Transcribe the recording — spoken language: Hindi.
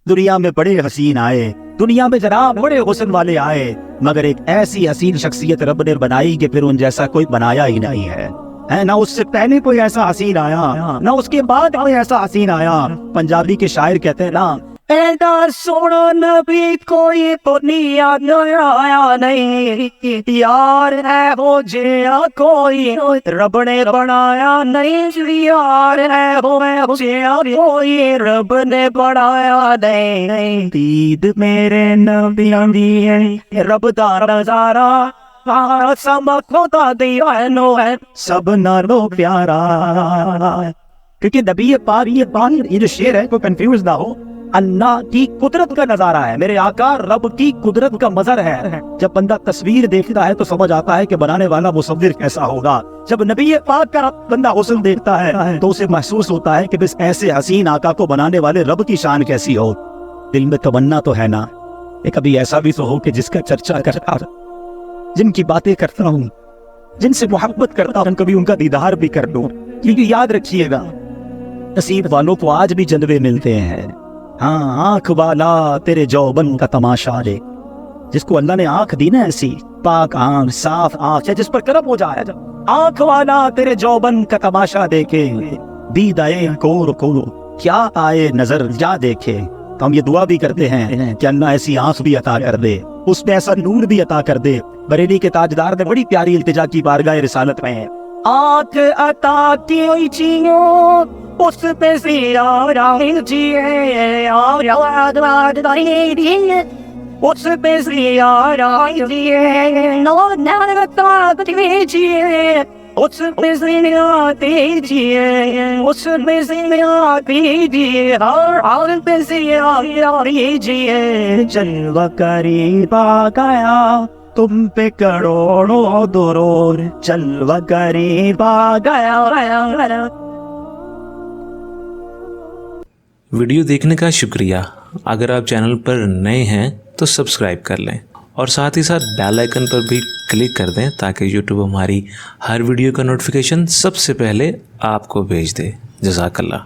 दुनिया में बड़े हसीन आए, दुनिया में जनाब बड़े हुस्न वाले आए, मगर एक ऐसी हसीन शख्सियत रब ने बनाई कि फिर उन जैसा कोई बनाया ही नहीं है ना उससे पहले कोई ऐसा हसीन आया, ना उसके बाद कोई ऐसा हसीन आया। पंजाबी के शायर कहते हैं ना, ऐसा सोना नबी कोई दुनिया में आया नहीं, यार है वो जिया कोई रब ने बनाया नहीं, यार है वो जिया कोई रब ने बनाया नहीं। दीद मेरे नबियां दी है रब दा नजारा, सब खुदा दिया है सब नालो प्यारा। क्योंकि नबी पाक ये जो शेर है कोई कंफ्यूज ना हो, अल्लाह की कुदरत का नजारा है, मेरे आका रब की कुदरत का मजर है। जब बंदा तस्वीर देखता है तो समझ आता है कि बनाने वाला मुसव्विर कैसा होगा। जब नबी पाक का बंदा हुस्न देखता है तो उसे महसूस होता है कि बस ऐसे हसीन आका को बनाने वाले रब की शान कैसी हो। दिल में तमन्ना तो है ना कि कभी ऐसा भी तो हो कि जिसका चर्चा करता, जिनकी बातें करता हूँ, जिनसे मोहब्बत करता हूँ, कभी उनका दीदार भी कर लूं। क्योंकि याद रखिएगा नसीब वालों को आज भी जलवे मिलते हैं। हाँ, आंख वाला तेरे जौबन का तमाशा दे, जिसको अल्लाह ने आंख दी ना ऐसी पाक आंख, साफ आंख जिस पर करम हो जाए, आंख वाला तेरे जौबन का तमाशा देखे, दीदाए कोर को क्या आए नजर जा देखे। तो हम ये दुआ भी करते हैं कि अल्लाह ऐसी आंख भी अता कर दे, उसमें ऐसा नूर भी अता कर दे। बरेली के ताजदार ने बड़ी प्यारी इल्तिजा की बारगाह रिसालत में, आंख अता कीजिए उस पे सियारा जिए, उस पे सियारा जिए, उस पे सियारा दीजिए, उस पे सियारा दीजिए, हर पे सियारा दीजिए। जलवा करीब आ गया तुम पे करोड़ों दुरूर, जलवा करीब आ गया। वीडियो देखने का शुक्रिया। अगर आप चैनल पर नए हैं तो सब्सक्राइब कर लें और साथ ही साथ बेल आइकन पर भी क्लिक कर दें ताकि यूट्यूब हमारी हर वीडियो का नोटिफिकेशन सबसे पहले आपको भेज दे। जज़ाकल्लाह।